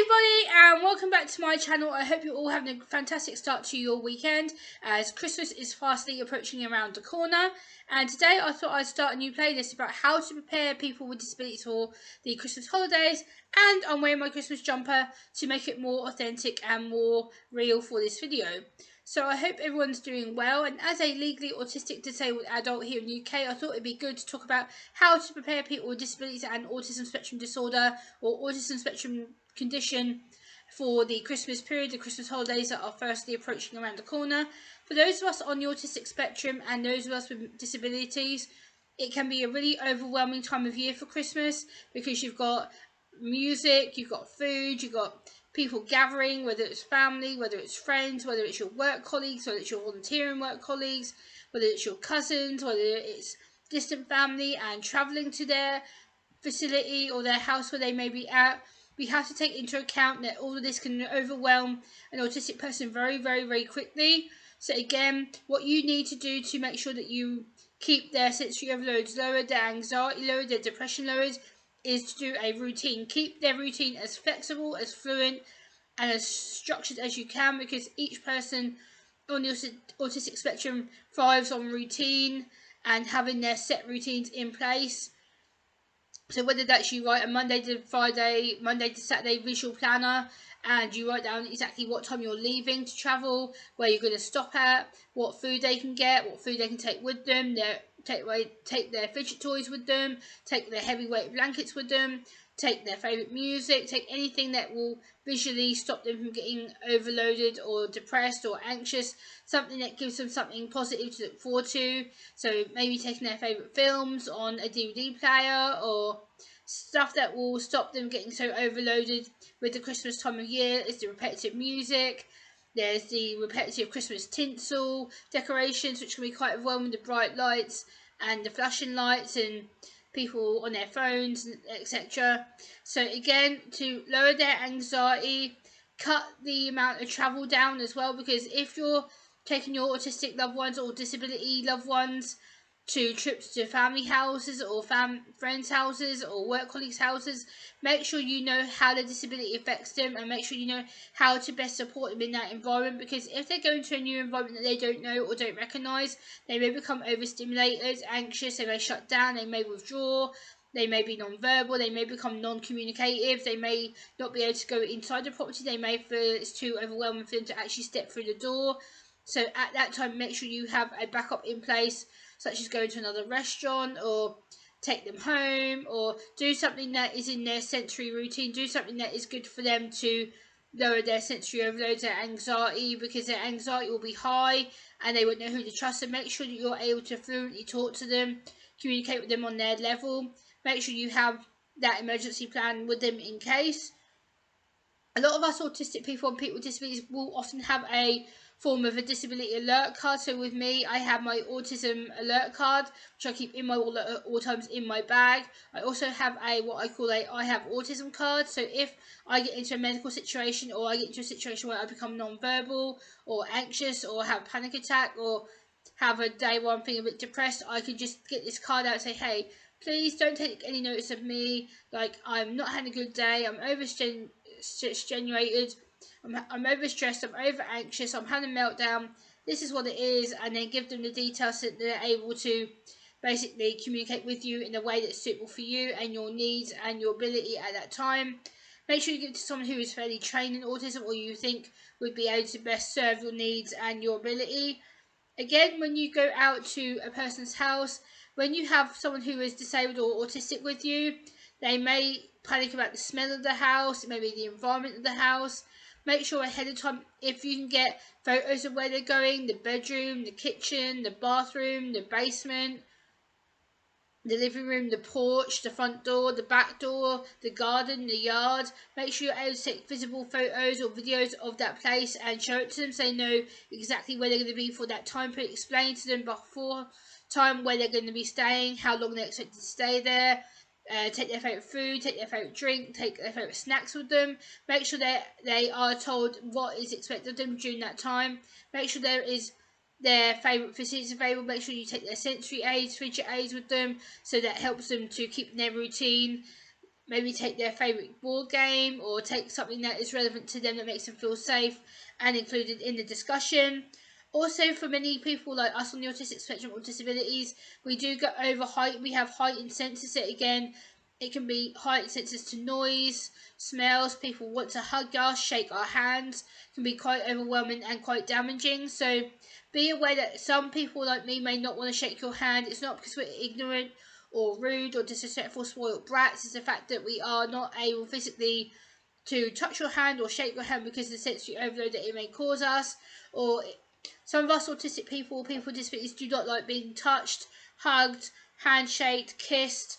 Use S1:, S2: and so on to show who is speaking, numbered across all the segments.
S1: everybody, and welcome back to my channel. I hope you're all having a fantastic start to your weekend, as Christmas is fastly approaching around the corner. And today I thought I'd start a new playlist about how to prepare people with disabilities for the Christmas holidays, and I'm wearing my Christmas jumper to make it more authentic and more real for this video. So I hope everyone's doing well, and as a legally autistic disabled adult here in the UK, I thought it'd be good to talk about how to prepare people with disabilities and autism spectrum disorder or autism spectrum condition for the Christmas period, the Christmas holidays that are firstly approaching around the corner. For those of us on the autistic spectrum and those of us with disabilities, it can be a really overwhelming time of year for Christmas because you've got music, you've got food, you've got people gathering, whether it's family, whether it's friends, whether it's your work colleagues, whether it's your volunteering work colleagues, whether it's your cousins, whether it's distant family and travelling to their facility or their house where they may be at. We have to take into account that all of this can overwhelm an autistic person very, very, very quickly. So again, what you need to do to make sure that you keep their sensory overloads lowered, their anxiety lowered, their depression lowered, is to do a routine. Keep their routine as flexible, as fluent, and as structured as you can, because each person on the autistic spectrum thrives on routine and having their set routines in place. So whether that's you write a Monday to Friday, Monday to Saturday visual planner, and you write down exactly what time you're leaving to travel, where you're going to stop at, what food they can get, what food they can take with them, take their fidget toys with them, take their heavyweight blankets with them, take their favourite music, take anything that will visually stop them from getting overloaded or depressed or anxious, something that gives them something positive to look forward to. So maybe taking their favourite films on a DVD player, or stuff that will stop them getting so overloaded with the Christmas time of year is the repetitive music. There's the repetitive Christmas tinsel decorations, which can be quite overwhelming, the bright lights and the flashing lights and people on their phones, etc. So again, to lower their anxiety, cut the amount of travel down as well, because if you're taking your autistic loved ones or disability loved ones to trips to family houses or friends' houses or work colleagues' houses, make sure you know how the disability affects them and make sure you know how to best support them in that environment, because if they're going to a new environment that they don't know or don't recognise, they may become overstimulated, anxious, they may shut down, they may withdraw, they may be non-verbal, they may become non-communicative, they may not be able to go inside the property, they may feel it's too overwhelming for them to actually step through the door. So at that time, make sure you have a backup in place, such as going to another restaurant or take them home, or do something that is in their sensory routine, do something that is good for them to lower their sensory overload, their anxiety, because their anxiety will be high and they won't know who to trust. So make sure that you're able to fluently talk to them, communicate with them on their level. Make sure you have that emergency plan with them in case. A lot of us autistic people and people with disabilities will often have a form of a disability alert card. So with me, I have my autism alert card, which I keep in my wallet at all times in my bag. I also have a what I call a I have autism card. So if I get into a medical situation, or I get into a situation where I become non-verbal or anxious or have a panic attack or have a day where I'm feeling a bit depressed, I can just get this card out and say, hey, please don't take any notice of me. Like, I'm not having a good day, I'm overstimulated, I'm overstressed, I'm over anxious, I'm having a meltdown, this is what it is, and then give them the details so that they're able to basically communicate with you in a way that's suitable for you and your needs and your ability at that time. Make sure you give it to someone who is fairly trained in autism or you think would be able to best serve your needs and your ability. Again, when you go out to a person's house, when you have someone who is disabled or autistic with you, they may panic about the smell of the house, maybe the environment of the house. Make sure ahead of time, if you can get photos of where they're going, the bedroom, the kitchen, the bathroom, the basement, the living room, the porch, the front door, the back door, the garden, the yard. Make sure you're able to take visible photos or videos of that place and show it to them so they know exactly where they're going to be for that time period. Explain to them before time where they're going to be staying, how long they're expected to stay there. Take their favourite food, take their favourite drink, take their favourite snacks with them. Make sure they are told what is expected of them during that time. Make sure there is their favourite facilities available. Make sure you take their sensory aids, fidget aids with them, so that helps them to keep their routine. maybe take their favourite board game, or take something that is relevant to them that makes them feel safe and included in the discussion. Also, for many people like us on the autistic spectrum or disabilities, we do go over height. We have heightened senses. So again, it can be heightened senses to noise, smells. People want to hug us, shake our hands. It can be quite overwhelming and quite damaging. So be aware that some people like me may not want to shake your hand. It's not because we're ignorant or rude or disrespectful, spoiled brats. It's the fact that we are not able physically to touch your hand or shake your hand because of the sensory overload that it may cause us. Or some of us autistic people with disabilities do not like being touched, hugged, handshaked, kissed,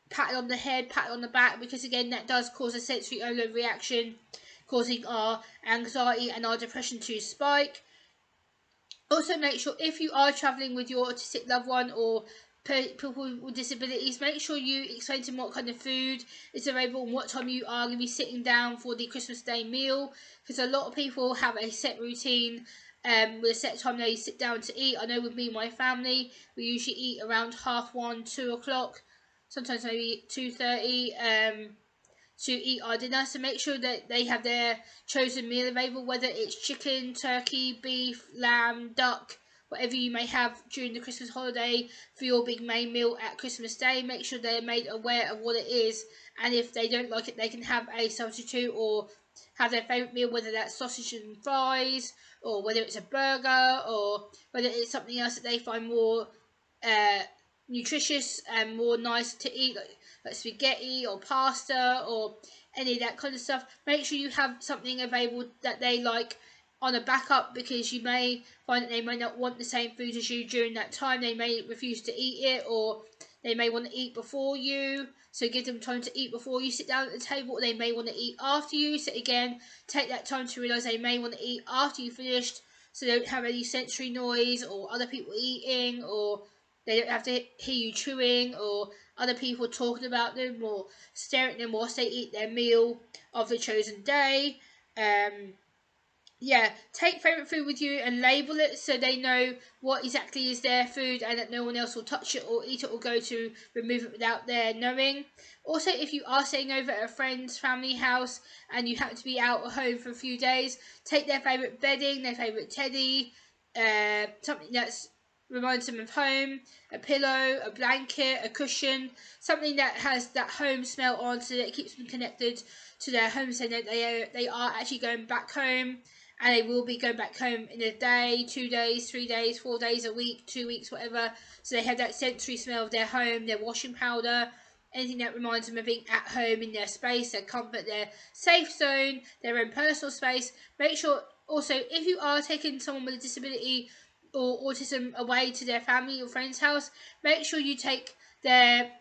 S1: patted on the head, patted on the back, because again that does cause a sensory overload reaction, causing our anxiety and our depression to spike. Also, make sure if you are travelling with your autistic loved one or people with disabilities, make sure you explain to them what kind of food is available and what time you are going to be sitting down for the Christmas Day meal, because a lot of people have a set routine with a set time they sit down to eat. I know with me and my family, we usually eat around 1:30, 2:00, sometimes maybe 2:30. To eat our dinner, so make sure that they have their chosen meal available, whether it's chicken, turkey, beef, lamb, duck, whatever you may have during the Christmas holiday for your big main meal at Christmas Day. Make sure they're made aware of what it is, and if they don't like it, they can have a substitute or have their favourite meal, whether that's sausage and fries, or whether it's a burger, or whether it's something else that they find more nutritious and more nice to eat, like spaghetti or pasta or any of that kind of stuff. Make sure you have something available that they like on a backup, because you may find that they may not want the same food as you during that time. They may refuse to eat it, or they may want to eat before you, so give them time to eat before you sit down at the table, or they may want to eat after you. So again, take that time to realise they may want to eat after you finished, so they don't have any sensory noise or other people eating, or they don't have to hear you chewing, or other people talking about them or staring at them whilst they eat their meal of the chosen day. Yeah, take favourite food with you and label it so they know what exactly is their food, and that no one else will touch it or eat it or go to remove it without their knowing. Also, if you are staying over at a friend's family house and you happen to be out of home for a few days, take their favourite bedding, their favourite teddy, something that's reminds them of home, a pillow, a blanket, a cushion, something that has that home smell on, so that it keeps them connected to their home, so that they are actually going back home, and they will be going back home in a day, 2 days, 3 days, 4 days, a week, 2 weeks, whatever. So they have that sensory smell of their home, their washing powder, anything that reminds them of being at home in their space, their comfort, their safe zone, their own personal space. Make sure also, if you are taking someone with a disability or autism away to their family or friend's house, make sure you take their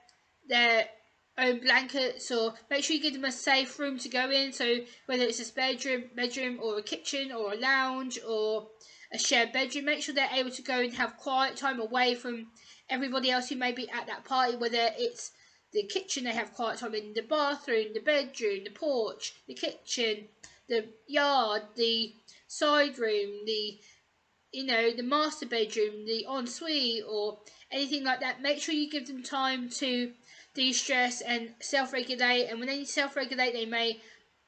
S1: own blankets, or make sure you give them a safe room to go in. So whether it's a bedroom or a kitchen or a lounge or a shared bedroom, make sure they're able to go and have quiet time away from everybody else who may be at that party. Whether it's the kitchen, they have quiet time in the bathroom, the bedroom, the porch, the kitchen, the yard, the side room, the master bedroom, the ensuite, or anything like that. Make sure you give them time to de-stress and self-regulate. And when they self-regulate, they may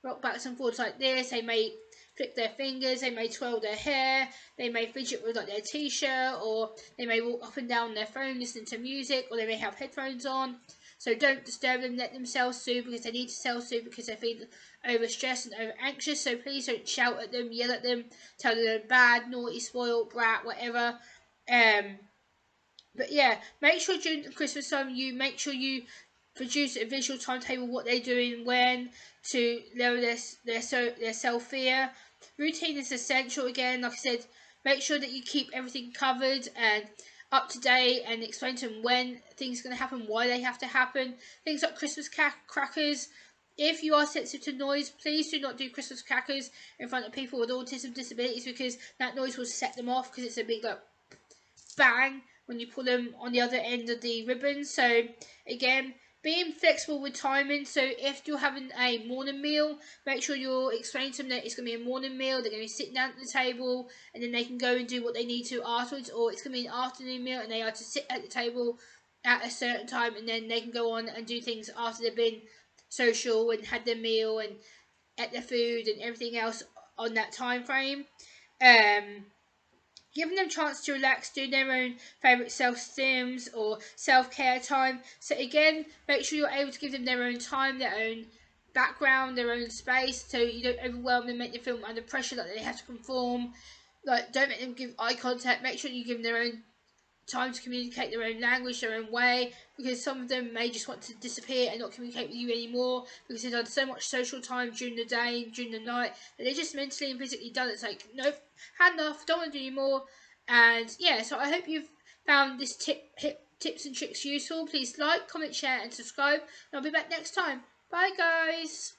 S1: rock backs and forwards like this. They may flick their fingers. They may twirl their hair. They may fidget with like their t-shirt, or they may walk up and down their phone listening to music, or they may have headphones on. So don't disturb them. Let them self-soothe, because they need to self-soothe because they feel over-stressed and over-anxious. So please don't shout at them, yell at them, tell them they're bad, naughty, spoiled, brat, whatever. But yeah, make sure during the Christmas time you make sure you produce a visual timetable, what they're doing, when, to lower their self fear. Routine is essential. Again, like I said, make sure that you keep everything covered and up to date, and explain to them when things are going to happen, why they have to happen. Things like Christmas crackers. If you are sensitive to noise, please do not do Christmas crackers in front of people with autism disabilities, because that noise will set them off, because it's a big like bang when you pull them on the other end of the ribbon. So again, being flexible with timing. So if you're having a morning meal, make sure you're explaining to them that it's going to be a morning meal. They're going to be sitting down at the table, and then they can go and do what they need to afterwards. Or it's going to be an afternoon meal, and they are to sit at the table at a certain time, and then they can go on and do things after they've been social and had their meal and ate their food and everything else on that time frame. Um, Giving them a chance to relax, do their own favourite self-stims or self-care time. So again, make sure you're able to give them their own time, their own background, their own space, so you don't overwhelm them, make them feel under pressure that they have to conform. Like, don't make them give eye contact. Make sure you give them their own time to communicate their own language, their own way, because some of them may just want to disappear and not communicate with you anymore because they've done so much social time during the day and during the night that they're just mentally and physically done. It's like, nope, hand off, don't want to do anymore. And yeah, so I hope you've found this tips and tricks useful. Please like, comment, share and subscribe, and I'll be back next time. Bye guys.